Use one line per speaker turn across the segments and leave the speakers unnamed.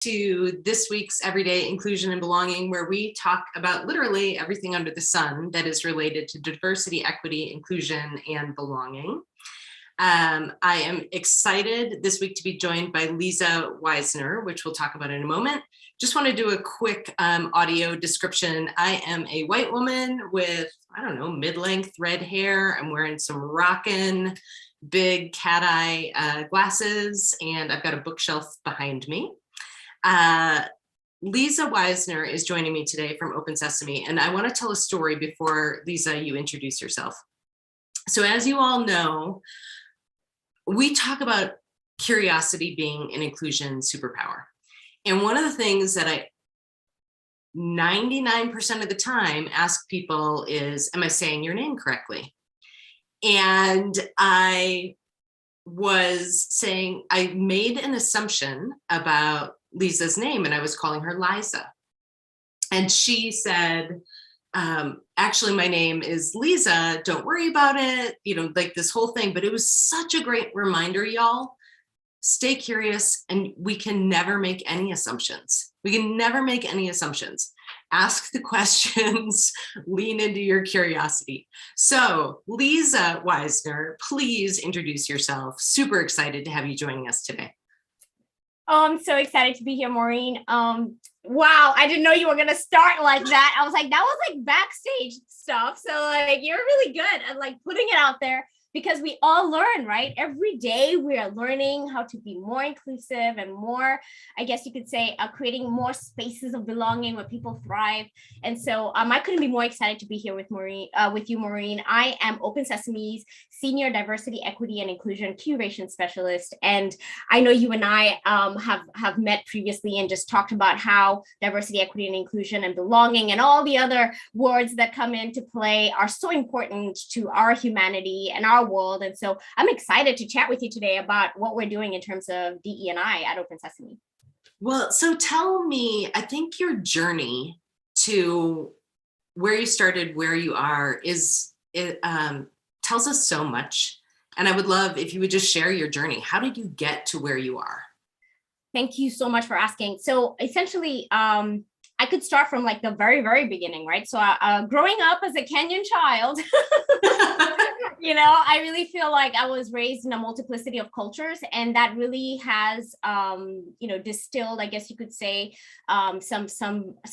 to this week's Everyday Inclusion and Belonging, where we talk about literally everything under the sun that is related to diversity, equity, inclusion, and belonging. I am excited this week to be joined by Lisa Weisner, which we'll talk about in a moment. Just want to do a quick audio description. I am a white woman with, I don't know, mid-length red hair. I'm wearing some rockin' big cat eye glasses, and I've got a bookshelf behind me. Lisa Weisner is joining me today from Open Sesame, and I want to tell a story before, Lisa, you introduce yourself. So as you all know, we talk about curiosity being an inclusion superpower. And one of the things that I 99% of the time ask people is, am I saying your name correctly? And I was saying, I made an assumption about Lisa's name, and I was calling her Liza. And she said, actually, my name is Lisa, don't worry about it, you know, like this whole thing. But it was such a great reminder, y'all. Stay curious, and we can never make any assumptions. We can never make any assumptions. Ask the questions, lean into your curiosity. So, Lisa Weisner, please introduce yourself. Super excited to have you joining us today.
Oh, I'm so excited to be here, Maureen. Wow, I didn't know you were gonna start like that. I was like, that was like backstage stuff. So like, you're really good at like putting it out there, because we all learn, right? Every day we are learning how to be more inclusive and more, I guess you could say, creating more spaces of belonging where people thrive. And so I couldn't be more excited to be here with you, Maureen. I am Open Sesame's Senior Diversity, Equity, and Inclusion Curation Specialist. And I know you and I have met previously and just talked about how diversity, equity, and inclusion and belonging and all the other words that come into play are so important to our humanity and our world. And so I'm excited to chat with you today about what we're doing in terms of DE&I at Open Sesame.
Well, so tell me, I think your journey to where you started, where you are, tells us so much. And I would love if you would just share your journey. How did you get to where you are?
Thank you so much for asking. So essentially, I could start from like the very, very beginning, right? So growing up as a Kenyan child, you know, I really feel like I was raised in a multiplicity of cultures, and that really has, you know, distilled, I guess you could say, some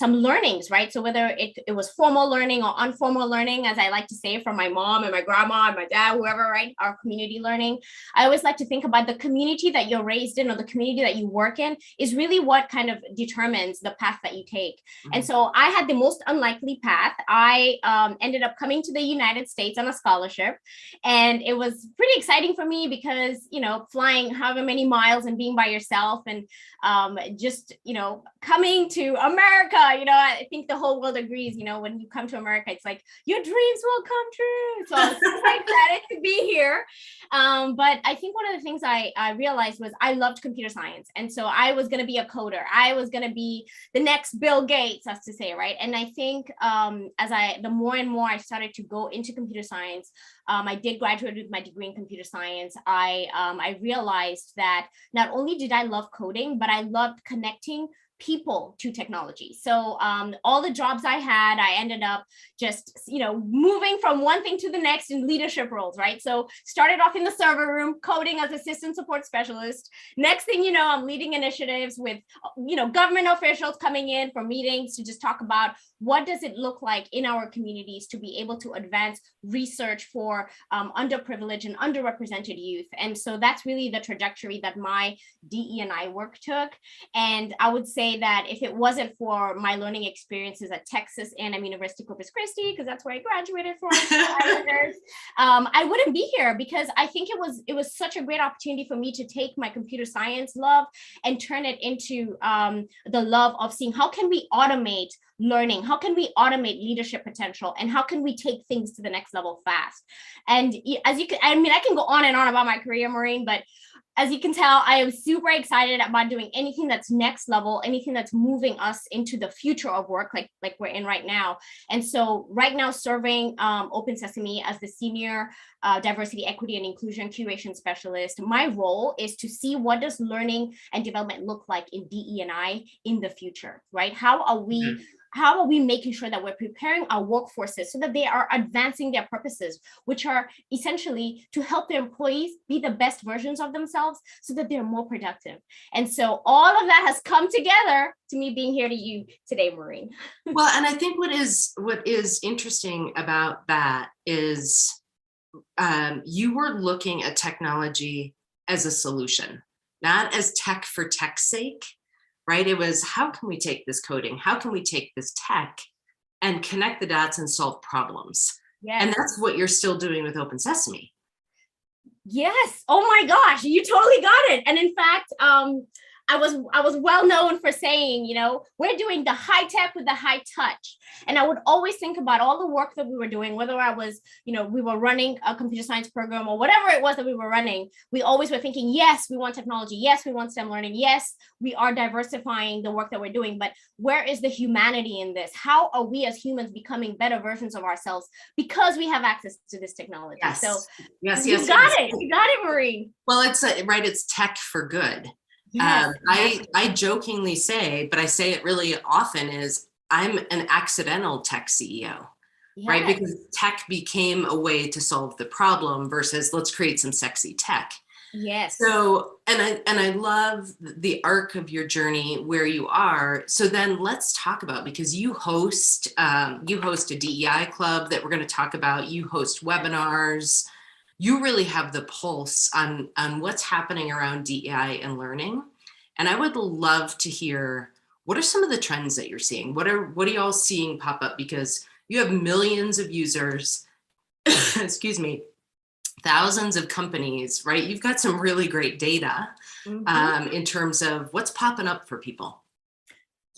learnings, right? So whether it was formal learning or informal learning, as I like to say, from my mom and my grandma and my dad, whoever, right? Our community learning. I always like to think about the community that you're raised in or the community that you work in is really what kind of determines the path that you take. Mm-hmm. And so I had the most unlikely path. I ended up coming to the United States on a scholarship. And it was pretty exciting for me because, you know, flying however many miles and being by yourself and just, you know, coming to America, you know, I think the whole world agrees, you know, when you come to America, it's like your dreams will come true. So I was super excited to be here. But I think one of the things I realized was I loved computer science. And so I was going to be a coder. I was going to be the next Bill Gates, as to say, right? And I think the more and more I started to go into computer science, I did graduate with my degree in computer science. I realized that not only did I love coding, but I loved connecting people to technology. So all the jobs I had, I ended up just, you know, moving from one thing to the next in leadership roles, right? So started off in the server room, coding as a system support specialist. Next thing you know, I'm leading initiatives with, you know, government officials coming in for meetings to just talk about what does it look like in our communities to be able to advance research for underprivileged and underrepresented youth. And so that's really the trajectory that my DE&I work took. And I would say that if it wasn't for my learning experiences at Texas A&M University Corpus Christi, because that's where I graduated from, I wouldn't be here, because I think it was such a great opportunity for me to take my computer science love and turn it into the love of seeing how can we automate learning, how can we automate leadership potential, and how can we take things to the next level fast. And as you can, I mean, I can go on and on about my career, Maureen, but as you can tell, I am super excited about doing anything that's next level, anything that's moving us into the future of work, like we're in right now. And so right now, serving Open Sesame as the senior diversity, equity, and inclusion curation specialist, my role is to see what does learning and development look like in DE&I in the future, right? How are we making sure that we're preparing our workforces so that they are advancing their purposes, which are essentially to help their employees be the best versions of themselves so that they're more productive. And so all of that has come together to me being here to you today, Maureen.
Well, and I think what is interesting about that is you were looking at technology as a solution, not as tech for tech's sake, right? It was, how can we take this coding? How can we take this tech and connect the dots and solve problems? Yes. And that's what you're still doing with Open Sesame.
Yes. Oh my gosh, you totally got it. And in fact, I was well known for saying, you know, we're doing the high tech with the high touch. And I would always think about all the work that we were doing, whether I was, you know, we were running a computer science program or whatever it was that we were running. We always were thinking, yes, we want technology. Yes, we want STEM learning. Yes, we are diversifying the work that we're doing. But where is the humanity in this? How are we as humans becoming better versions of ourselves because we have access to this technology?
Yes.
So
yes,
you got it. You got it, Maureen.
Well, it's right. It's tech for good. Yes. I jokingly say, but I say it really often, is I'm an accidental tech CEO, yes. Right? Because tech became a way to solve the problem versus let's create some sexy tech.
Yes.
So, and I love the arc of your journey where you are. So then let's talk about, because you host a DEI club that we're going to talk about. You host webinars. You really have the pulse on what's happening around DEI and learning. And I would love to hear, what are some of the trends that you're seeing? What are y'all seeing pop up? Because you have millions of users, excuse me, thousands of companies, right? You've got some really great data in terms of what's popping up for people.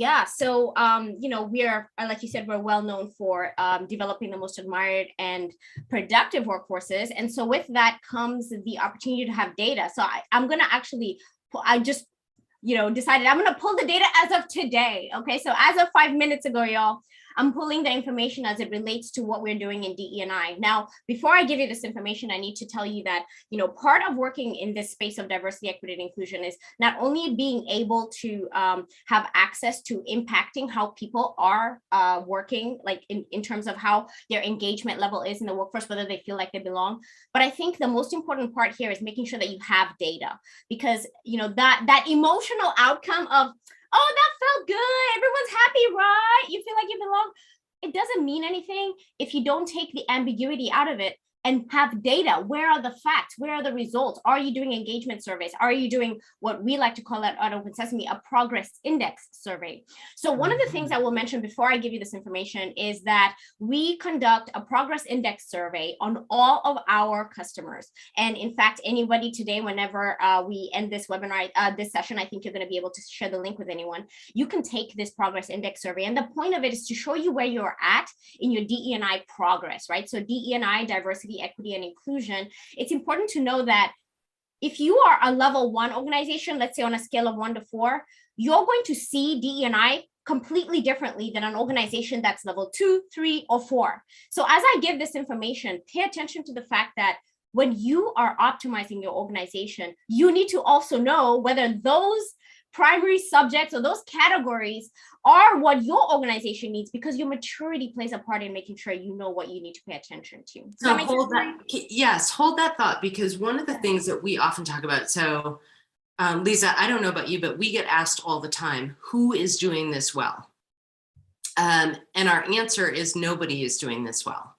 Yeah, so, you know, we are, like you said, we're well known for developing the most admired and productive workforces. And so with that comes the opportunity to have data. So I'm going to actually, I just, you know, decided I'm going to pull the data as of today. Okay, so as of 5 minutes ago, y'all, I'm pulling the information as it relates to what we're doing in DE&I. Now, before I give you this information, I need to tell you that, you know, part of working in this space of diversity, equity, and inclusion is not only being able to have access to impacting how people are working, like in terms of how their engagement level is in the workforce, whether they feel like they belong. But I think the most important part here is making sure that you have data, because, you know, that emotional outcome of, oh, that felt good, everyone's happy, right? You feel like you belong. It doesn't mean anything if you don't take the ambiguity out of it and have data. Where are the facts? Where are the results? Are you doing engagement surveys? Are you doing what we like to call at Open Sesame a progress index survey? So one of the things I will mention before I give you this information is that we conduct a progress index survey on all of our customers. And in fact, anybody today, whenever we end this webinar, this session, I think you're going to be able to share the link with anyone. You can take this progress index survey. And the point of it is to show you where you're at in your DE&I progress, right? So DE&I, diversity, equity, and inclusion. It's important to know that if you are a level 1 organization, let's say on a scale of 1 to 4, you're going to see DE&I completely differently than an organization that's level 2, 3, or 4. So as I give this information, pay attention to the fact that when you are optimizing your organization, you need to also know whether those primary subjects or those categories are what your organization needs, because your maturity plays a part in making sure you know what you need to pay attention to.
So hold that thought, because one of the things that we often talk about, so Lisa, I don't know about you, but we get asked all the time, who is doing this well? And our answer is nobody is doing this well.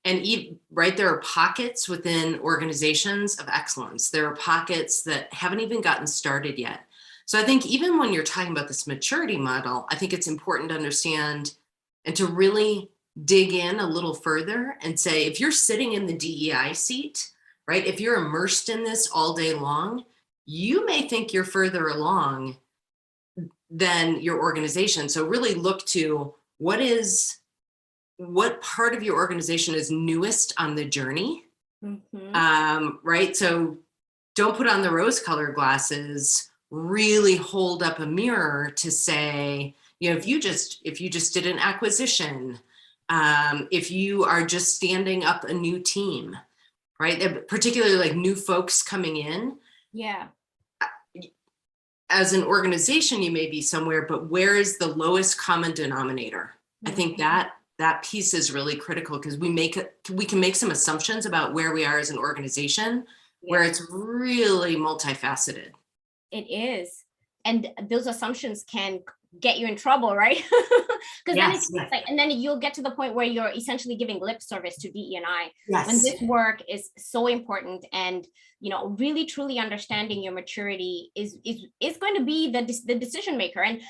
And right, there are pockets within organizations of excellence. There are pockets that haven't even gotten started yet. So I think even when you're talking about this maturity model, I think it's important to understand and to really dig in a little further and say, if you're sitting in the DEI seat, right, if you're immersed in this all day long, you may think you're further along than your organization. So really look to what part of your organization is newest on the journey, right? So don't put on the rose-colored glasses, really hold up a mirror to say, if you just did an acquisition, if you are just standing up a new team, right? Particularly like new folks coming in.
Yeah.
As an organization, you may be somewhere, but where is the lowest common denominator? I think that piece is really critical, because we can make some assumptions about where we are as an organization, where it's really multifaceted.
It is. And those assumptions can get you in trouble, right? Because then it's like, and then you'll get to the point where you're essentially giving lip service to DE&I. When this work is so important, and really truly understanding your maturity is going to be the decision maker. And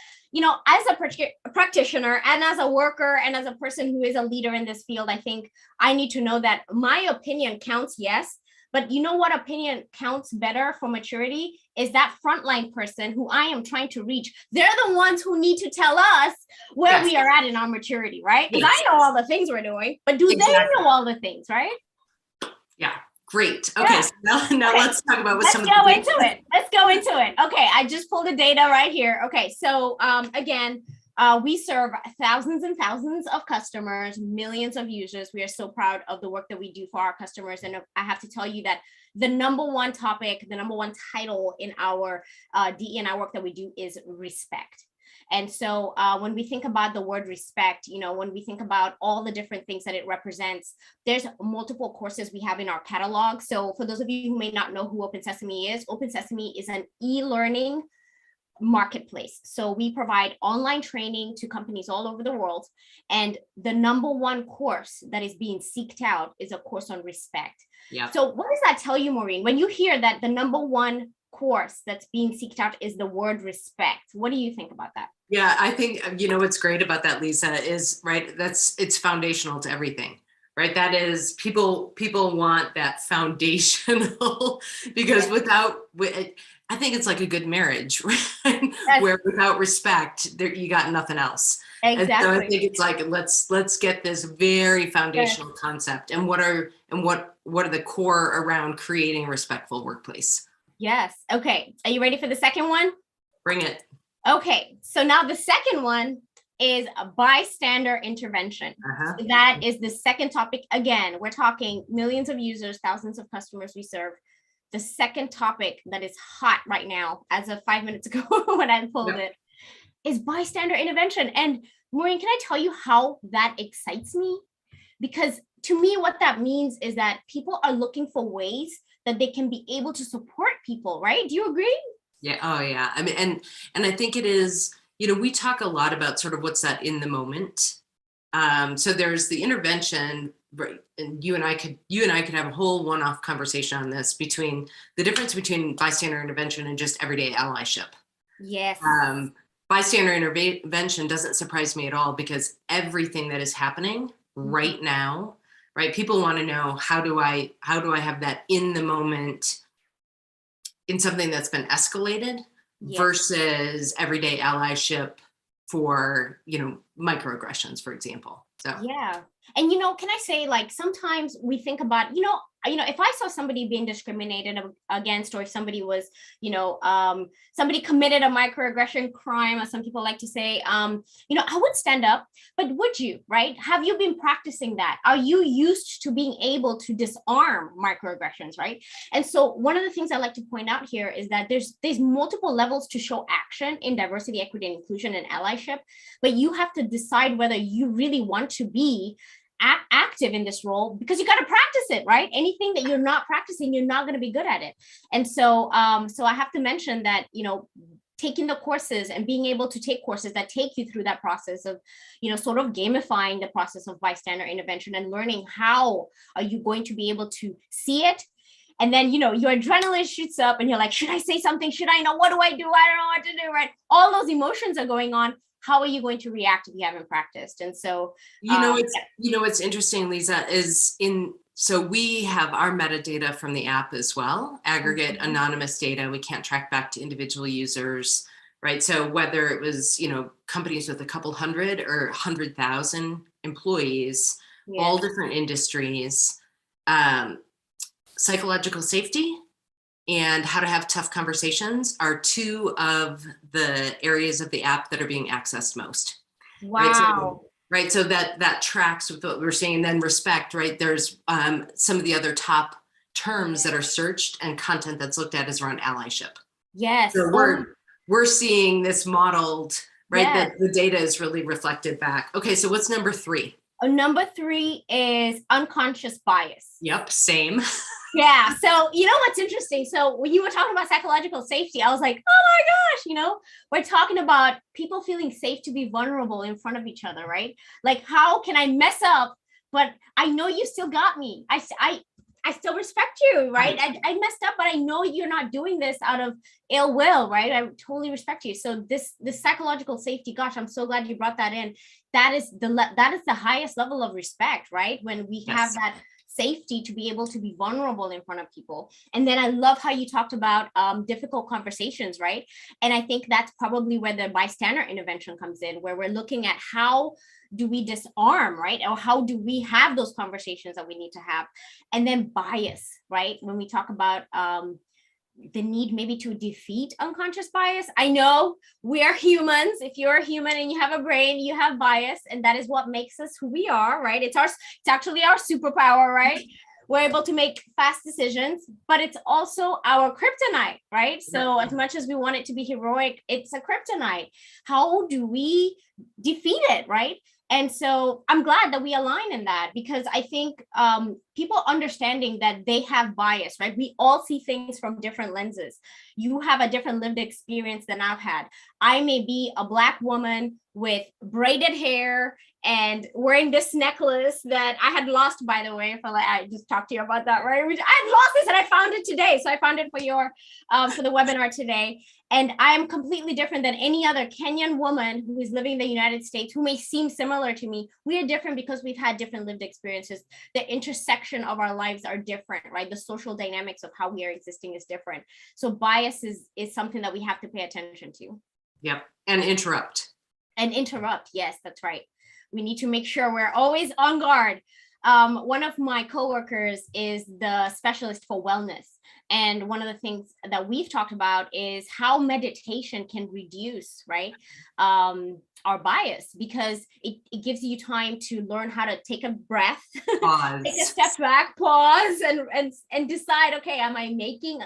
as a practitioner and as a worker and as a person who is a leader in this field, I think I need to know that my opinion counts, yes. But you know what opinion counts better for maturity is that frontline person who I am trying to reach. They're the ones who need to tell us where we are at in our maturity, right? Because I know all the things we're doing, but do they know all the things, right?
Yeah, great. Okay, so now let's talk about what
Let's go into it. Okay, I just pulled the data right here. Okay, so again, we serve thousands and thousands of customers, millions of users. We are so proud of the work that we do for our customers. And I have to tell you that the number one topic, the number one title in our DE&I work that we do is respect. And so when we think about the word respect, when we think about all the different things that it represents, there's multiple courses we have in our catalog. So for those of you who may not know who Open Sesame is an e-learning marketplace. So we provide online training to companies all over the world. And the number one course that is being seeked out is a course on respect. Yeah. So what does that tell you, Maureen? When you hear that the number one course that's being seeked out is the word respect, what do you think about that?
Yeah, I think, what's great about that, Lisa, is it's foundational to everything. Right. That is, people want that foundational, because I think it's like a good marriage, right? Where without respect, you got nothing else. Exactly. And so I think it's like, let's get this very foundational concept, and what are the core around creating a respectful workplace.
Yes. Okay. Are you ready for the second one?
Bring it.
Okay. So now the second one is a bystander intervention. So that is the second topic. Again, we're talking millions of users, thousands of customers we serve. The second topic that is hot right now, as of 5 minutes ago when I pulled it, is bystander intervention. And Maureen, can I tell you how that excites me? Because to me, what that means is that people are looking for ways that they can be able to support people, right? Do you agree?
Yeah. Oh, yeah. I mean, and I think it is, we talk a lot about sort of what's that in the moment. So there's the intervention, right? And you and I could have a whole one-off conversation on this, between the difference between bystander intervention and just everyday allyship.
Yes.
Bystander intervention doesn't surprise me at all, because everything that is happening right now, right? People want to know, how do I have that in the moment in something that's been escalated versus everyday allyship for, microaggressions, for example. So yeah.
And, can I say, like, sometimes we think about, if I saw somebody being discriminated against, or if somebody was, somebody committed a microaggression crime, as some people like to say, I would stand up. But would you, right? Have you been practicing that? Are you used to being able to disarm microaggressions, right? And so one of the things I like to point out here is that there's multiple levels to show action in diversity, equity, and inclusion and allyship, but you have to decide whether you really want to be active in this role, because you got to practice it, right? Anything that you're not practicing, you're not going to be good at it. And so I have to mention that, taking the courses and being able to take courses that take you through that process of, sort of gamifying the process of bystander intervention, and learning how are you going to be able to see it. And then, your adrenaline shoots up and you're like, should I say something? Should I know? What do I do? I don't know what to do, right? All those emotions are going on. How are you going to react if you haven't practiced? And so,
what's interesting, Lisa, is so we have our metadata from the app as well, aggregate anonymous data. We can't track back to individual users, right? So whether it was, companies with a couple hundred or 100,000 employees, all different industries, psychological safety and how to have tough conversations are two of the areas of the app that are being accessed most.
Wow.
Right. So that tracks with what we're saying. And then respect, right? There's some of the other top terms that are searched and content that's looked at is around allyship.
Yes.
So we're seeing this modeled, right?
Yes.
That the data is really reflected back. Okay, so what's number 3?
Number 3 is unconscious bias.
Yep, same.
Yeah. So, you know what's interesting? So when you were talking about psychological safety, I was like, oh my gosh, we're talking about people feeling safe to be vulnerable in front of each other, right? Like, how can I mess up, but I know you still got me. I still respect you, right? I messed up, but I know you're not doing this out of ill will, right? I totally respect you. So this psychological safety, gosh, I'm so glad you brought that in. That is the highest level of respect, right? When we have that safety to be able to be vulnerable in front of people. And then I love how you talked about difficult conversations, right? And I think that's probably where the bystander intervention comes in, where we're looking at how do we disarm, right? Or how do we have those conversations that we need to have? And then bias, right? When we talk about the need maybe to defeat unconscious bias. I know we are humans. If you're a human and you have a brain, you have bias, and that is what makes us who we are, right? It's actually our superpower, right? We're able to make fast decisions, but it's also our kryptonite, right? So as much as we want it to be heroic, it's a kryptonite. How do we defeat it, right? And so I'm glad that we align in that, because I think people understanding that they have bias, right? We all see things from different lenses. You have a different lived experience than I've had. I may be a Black woman with braided hair and wearing this necklace that I had lost, by the way. I just talked to you about that, right? I had lost this and I found it today. So I found it for the webinar today. And I am completely different than any other Kenyan woman who is living in the United States, who may seem similar to me. We are different because we've had different lived experiences. The intersection of our lives are different, right? The social dynamics of how we are existing is different. So bias is something that we have to pay attention to.
Yep. And interrupt.
Yes, that's right. We need to make sure we're always on guard. One of my coworkers is the specialist for wellness. And one of the things that we've talked about is how meditation can reduce, right, our bias, because it gives you time to learn how to take a breath, take a step back, pause, and decide, okay, am I making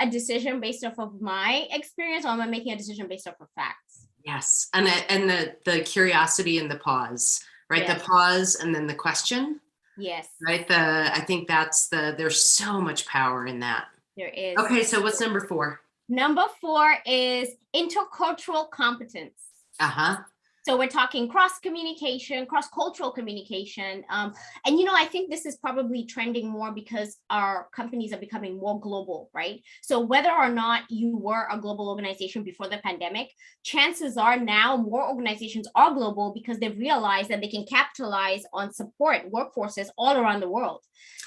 a decision based off of my experience, or am I making a decision based off of facts?
Yes. And the curiosity and the pause, right? Yes. The pause and then the question.
Yes.
Right. I think there's so much power in that.
There is.
Okay. So what's number 4?
Number 4 is intercultural competence.
Uh-huh.
So we're talking cross-cultural communication. And, I think this is probably trending more because our companies are becoming more global, right? So whether or not you were a global organization before the pandemic, chances are now more organizations are global because they've realized that they can capitalize on support workforces all around the world.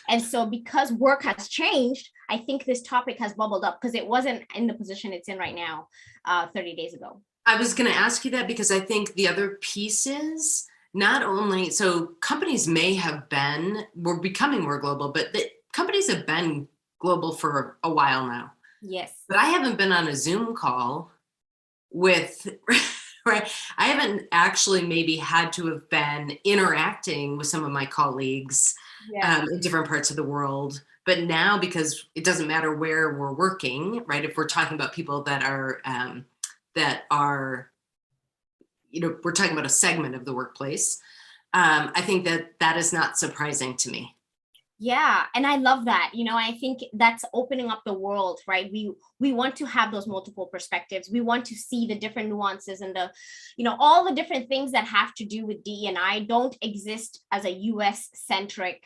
And so because work has changed, I think this topic has bubbled up because it wasn't in the position it's in right now 30 days ago.
I was going to ask you that because I think the other piece is not only, so companies we're becoming more global, but the companies have been global for a while now.
Yes.
But I haven't been on a Zoom call with, right? I haven't actually maybe had to have been interacting with some of my colleagues in different parts of the world. But now, because it doesn't matter where we're working, right? If we're talking about people that are, we're talking about a segment of the workplace. I think that is not surprising to me.
Yeah. And I love that. I think that's opening up the world, right? We want to have those multiple perspectives. We want to see the different nuances and all the different things that have to do with DE&I don't exist as a US centric,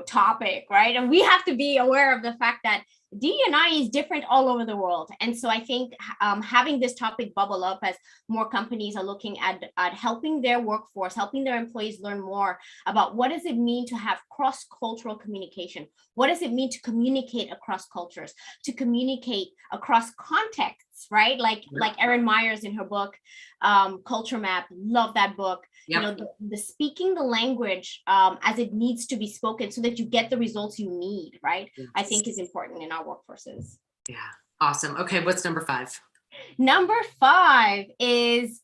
topic, right? And we have to be aware of the fact that DE&I is different all over the world. And so I think having this topic bubble up as more companies are looking at helping their workforce, helping their employees learn more about what does it mean to have cross-cultural communication? What does it mean to communicate across cultures, to communicate across contexts, right? Like Erin Myers in her book, Culture Map, love that book. Yep. The speaking the language as it needs to be spoken so that you get the results you need, right? Yes. I think is important in our workforces.
Yeah. Awesome. Okay. What's number 5?
Number 5 is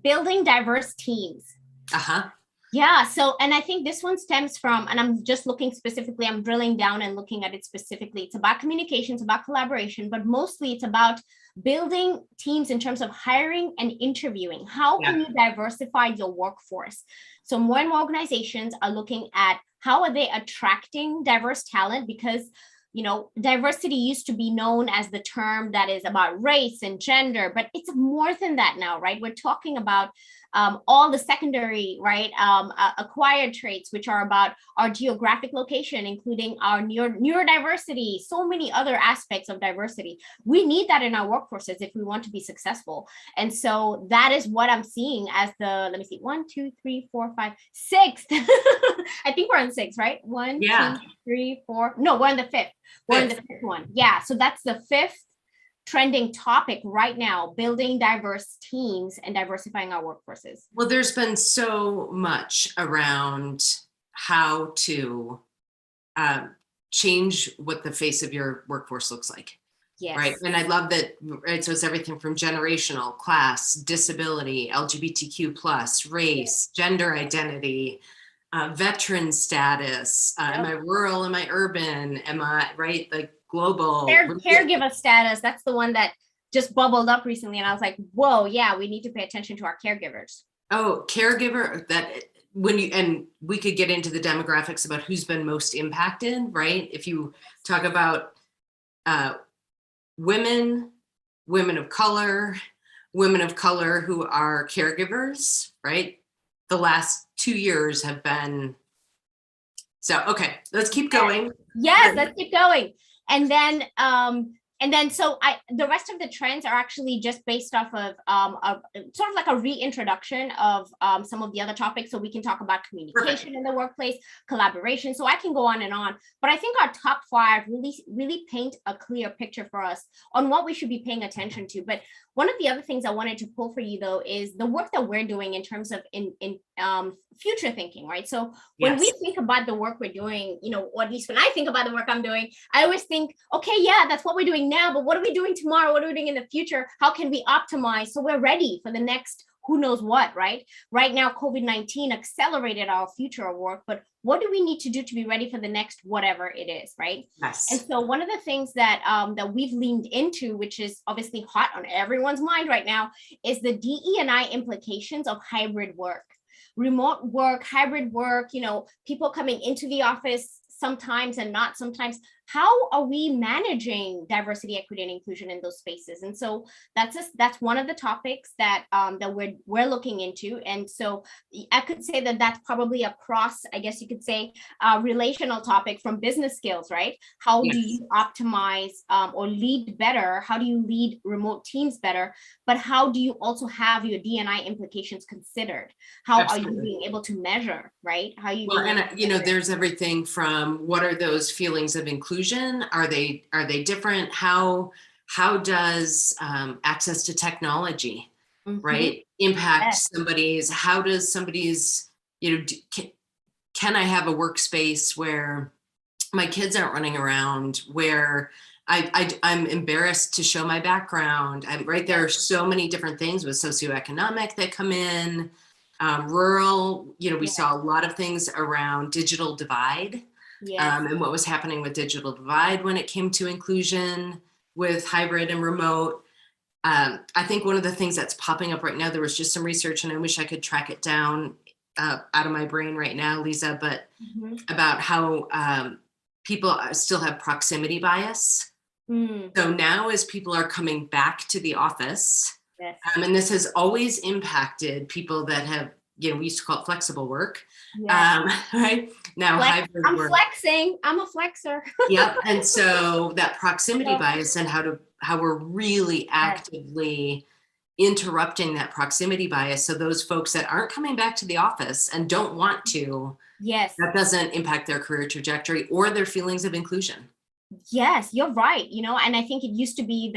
building diverse teams.
Uh-huh.
Yeah. So, and I think this one stems from, and I'm just looking specifically, I'm drilling down and looking at it specifically. It's about communication, it's about collaboration, but mostly it's about building teams in terms of hiring and interviewing. How can you diversify your workforce? So more and more organizations are looking at how are they attracting diverse talent, because diversity used to be known as the term that is about race and gender, but it's more than that now, right? We're talking about all the secondary, right, acquired traits, which are about our geographic location, including our neurodiversity, so many other aspects of diversity. We need that in our workforces if we want to be successful. And so that is what I'm seeing as the, let me see, 1, 2, 3, 4, 5, 6. I think we're on 6, right? 1, 2, 3, 4. No, we're on the 5th. We're on the 5th one. Yeah. So that's the 5th trending topic right now, building diverse teams and diversifying our workforces.
Well, there's been so much around how to change what the face of your workforce looks like.
Yes.
Right. And I love that. Right. So it's everything from generational, class, disability, LGBTQ plus, race, gender identity, veteran status. Am I rural? Am I urban? Am I right? Like global
caregiver status. That's the one that just bubbled up recently, and I was like, whoa, yeah, we need to pay attention to our caregivers.
Oh, caregiver, that and we could get into the demographics about who's been most impacted, right? If you talk about women of color who are caregivers, right? The last 2 years have been, so, okay, let's keep going.
Yes, let's keep going. And then so the rest of the trends are actually just based off of sort of like a reintroduction of some of the other topics. So we can talk about communication in the workplace, collaboration. So I can go on and on, but I think our top 5 really paint a clear picture for us on what we should be paying attention to. But one of the other things I wanted to pull for you though is the work that we're doing in terms of in future thinking, right? So when we think about the work we're doing, or at least when I think about the work I'm doing, I always think, okay, yeah, that's what we're doing now, but what are we doing tomorrow? What are we doing in the future? How can we optimize so we're ready for the next who knows what, right? Right now, COVID-19 accelerated our future of work, but what do we need to do to be ready for the next whatever it is, right?
Yes.
And so one of the things that that we've leaned into, which is obviously hot on everyone's mind right now, is the DE&I implications of hybrid work. Remote work, hybrid work, people coming into the office sometimes and not sometimes. How are we managing diversity, equity, and inclusion in those spaces? And so that's one of the topics that that we're looking into. And so I could say that that's probably a cross, I guess you could say, relational topic from business skills, right? How do you optimize or lead better? How do you lead remote teams better? But how do you also have your D&I implications considered? How are you being able to measure, right? How you
there's everything from what are those feelings of inclusion? Are they different? How does access to technology, right, impact somebody's? How does somebody's, can I have a workspace where my kids aren't running around, where I'm embarrassed to show my background? Right, there are so many different things with socioeconomic that come in. Rural, we saw a lot of things around digital divide. And what was happening with digital divide when it came to inclusion with hybrid and remote. I think one of the things that's popping up right now, there was just some research, and I wish I could track it down out of my brain right now, Lisa, but about how people still have proximity bias. So now as people are coming back to the office, and this has always impacted people that have, we used to call it flexible work. Right now, hybrid
I'm
work.
flexing. I'm a flexer.
Yep. And so that proximity bias and how we're really actively interrupting that proximity bias. So those folks that aren't coming back to the office and don't want to, that doesn't impact their career trajectory or their feelings of inclusion.
Yes, you're right. And I think it used to be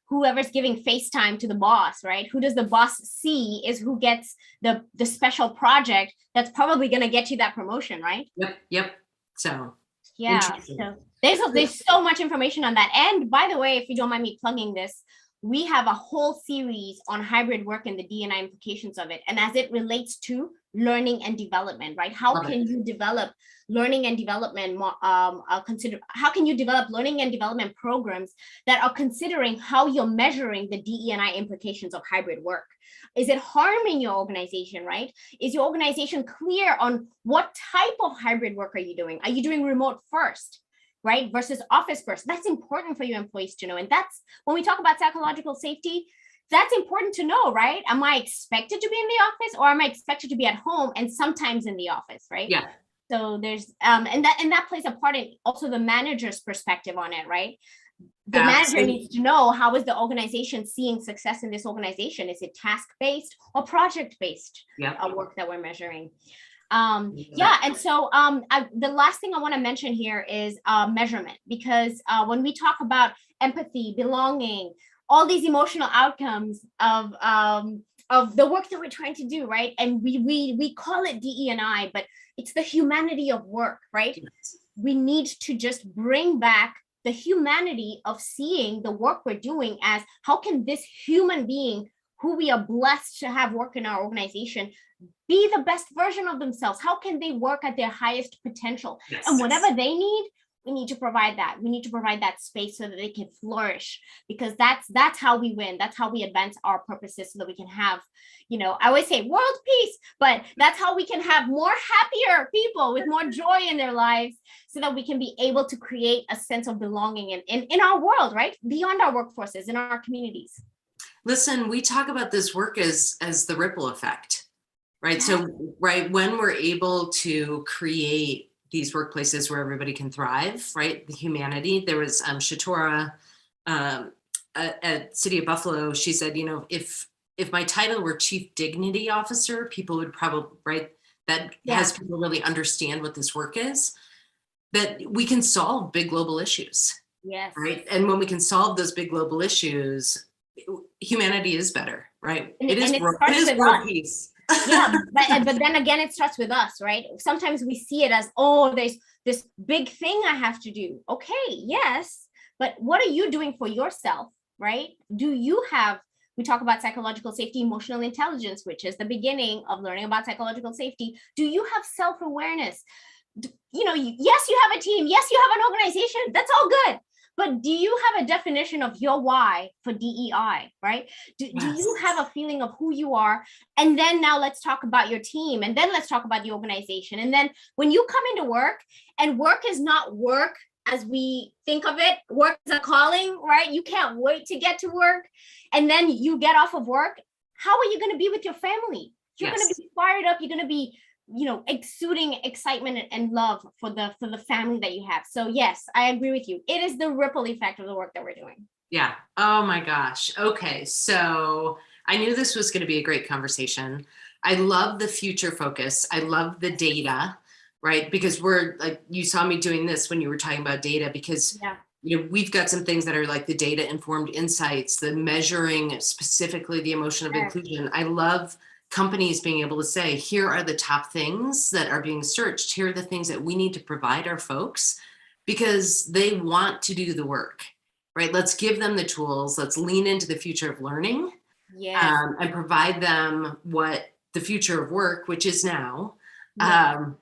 whoever's giving FaceTime to the boss, right? Who does the boss see is who gets the special project that's probably going to get you that promotion, right?
Yep. So
yeah. So There's so much information on that. And by the way, if you don't mind me plugging this, we have a whole series on hybrid work and the D&I implications of it. And as it relates to learning and development, right? How can you develop learning and development, how can you develop learning and development programs that are considering how you're measuring the DE&I implications of hybrid work? Is it harming your organization, right? Is your organization clear on what type of hybrid work are you doing? Are you doing remote first, right? Versus office first? That's important for your employees to know. And that's when we talk about psychological safety, that's important to know, right? Am I expected to be in the office, or am I expected to be at home and sometimes in the office, right?
Yeah.
So there's and that plays a part in also the manager's perspective on it, right? The manager needs to know, how is the organization seeing success in this organization? Is it task-based or project-based work that we're measuring? And so the last thing I want to mention here is measurement, because when we talk about empathy, belonging, all these emotional outcomes of the work that we're trying to do, right? And we call it DE&I, but it's the humanity of work, right? Yes. We need to just bring back the humanity of seeing the work we're doing as, how can this human being who we are blessed to have work in our organization be the best version of themselves? How can they work at their highest potential? Yes. And whatever they need, we need to provide that. We need to provide that space so that they can flourish, because that's how we win. That's how we advance our purposes, so that we can have, I always say world peace, but that's how we can have more happier people with more joy in their lives, so that we can be able to create a sense of belonging in our world, right? Beyond our workforces, in our communities.
Listen, we talk about this work as the ripple effect, right? Yeah. So, right, when we're able to create these workplaces where everybody can thrive, right? The humanity. There was Shatora at City of Buffalo. She said, if my title were Chief Dignity Officer, people would probably, right? That has people really understand what this work is, that we can solve big global issues.
Yes.
Right. And when we can solve those big global issues, humanity is better, right? It is world peace.
Yeah, but then again, it starts with us, right? Sometimes we see it as, oh, there's this big thing I have to do. Okay, yes, but what are you doing for yourself, right? We talk about psychological safety, emotional intelligence, which is the beginning of learning about psychological safety. Do you have self-awareness? Yes, you have a team. Yes, you have an organization. That's all good. But do you have a definition of your why for DEI, right? Do you have a feeling of who you are? And then now let's talk about your team. And then let's talk about the organization. And then when you come into work, and work is not work as we think of it, work is a calling, right? You can't wait to get to work. And then you get off of work. How are you going to be with your family? You're going to be fired up. You're going to be exuding excitement and love for the family that you have. So yes, I agree with you. It is the ripple effect of the work that we're doing.
Yeah. Oh my gosh. Okay. So I knew this was going to be a great conversation. I love the future focus. I love the data, right? Because we're like, you saw me doing this when you were talking about data, because we've got some things that are like the data informed insights, the measuring specifically the emotion of inclusion. I love companies being able to say, here are the top things that are being searched. Here are the things that we need to provide our folks, because they want to do the work, right? Let's give them the tools. Let's lean into the future of learning and provide them what the future of work, which is now,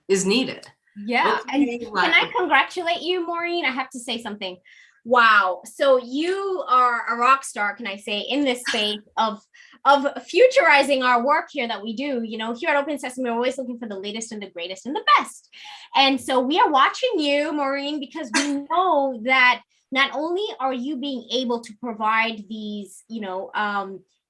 is needed.
Yeah. Okay. And can I congratulate you, Maureen? I have to say something. Wow. So you are a rock star, can I say, in this space of futurizing our work here that we do. Here at Open Sesame, we're always looking for the latest and the greatest and the best. And so we are watching you, Maureen, because we know that not only are you being able to provide these,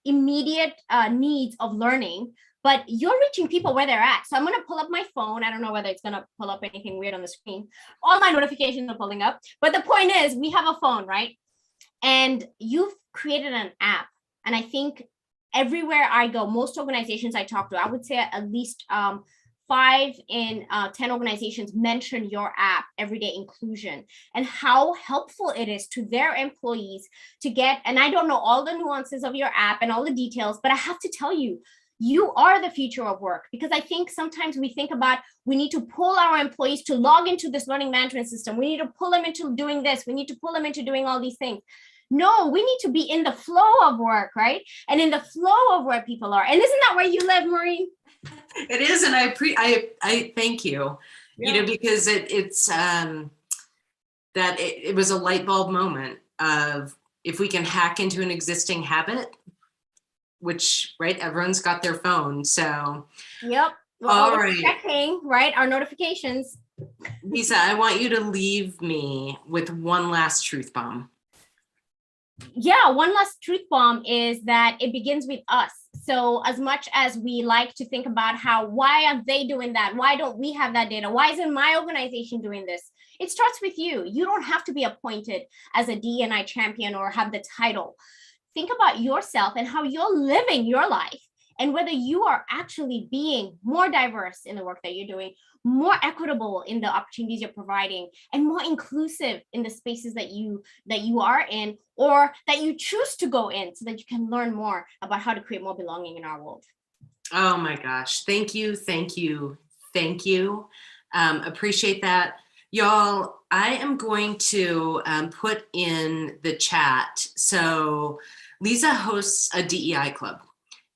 immediate needs of learning, but you're reaching people where they're at. So I'm going to pull up my phone. I don't know whether it's going to pull up anything weird on the screen. All my notifications are pulling up. But the point is, we have a phone, right? And you've created an app. And I think everywhere I go, most organizations I talk to, I would say at least 5 in 10 organizations mention your app, Everyday Inclusion, and how helpful it is to their employees to get, and I don't know all the nuances of your app and all the details, but I have to tell you, You are the future of work, because I think sometimes we think about, we need to pull our employees to log into this learning management system. We need to pull them into doing this. We need to pull them into doing all these things. No, we need to be in the flow of work, right? And in the flow of where people are. And isn't that where you live, Maureen?
It is, and I thank you.
Yeah.
You know, because it's that it was a light bulb moment of, if we can hack into an existing habit, which, right, everyone's got their phone, so.
Yep. We're
All right,
checking, right, our notifications.
Lisa, I want you to leave me with one last truth bomb.
Yeah, one last truth bomb is that it begins with us. So as much as we like to think about why are they doing that? Why don't we have that data? Why isn't my organization doing this? It starts with you. You don't have to be appointed as a D&I champion or have the title. Think about yourself and how you're living your life, and whether you are actually being more diverse in the work that you're doing, more equitable in the opportunities you're providing, and more inclusive in the spaces that you are in, or that you choose to go in, so that you can learn more about how to create more belonging in our world.
Oh my gosh. Thank you. Thank you. Thank you. Appreciate that. Y'all, I am going to put in the chat. So Lisa hosts a DEI club,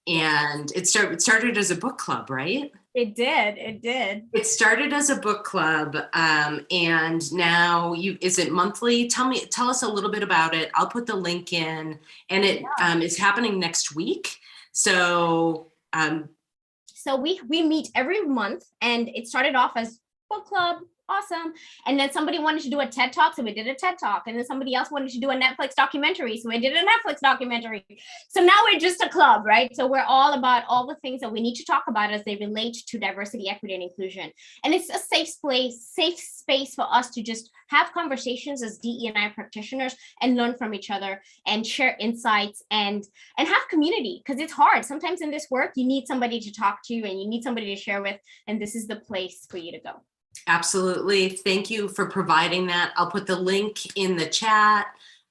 and it started as a book club, right?
It did. It did.
It started as a book club, and now is it monthly? Tell us a little bit about it. I'll put the link in, and it is happening next week. So
we meet every month, and it started off as book club. Awesome. And then somebody wanted to do a TED Talk, so we did a TED Talk. And then somebody else wanted to do a Netflix documentary, so we did a Netflix documentary. So now we're just a club, right? So we're all about all the things that we need to talk about as they relate to diversity, equity, and inclusion. And it's a safe space for us to just have conversations as DE&I practitioners and learn from each other and share insights and have community, because it's hard. Sometimes in this work, you need somebody to talk to and you need somebody to share with, and this is the place for you to go.
Absolutely. Thank you for providing that. I'll put the link in the chat.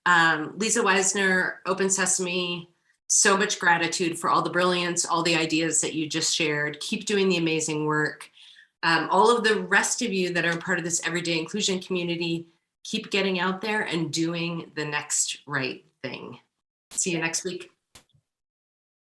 Lisa Weisner, Open Sesame, so much gratitude for all the brilliance, all the ideas that you just shared. Keep doing the amazing work. All of the rest of you that are part of this everyday inclusion community, keep getting out there and doing the next right thing. See you next week.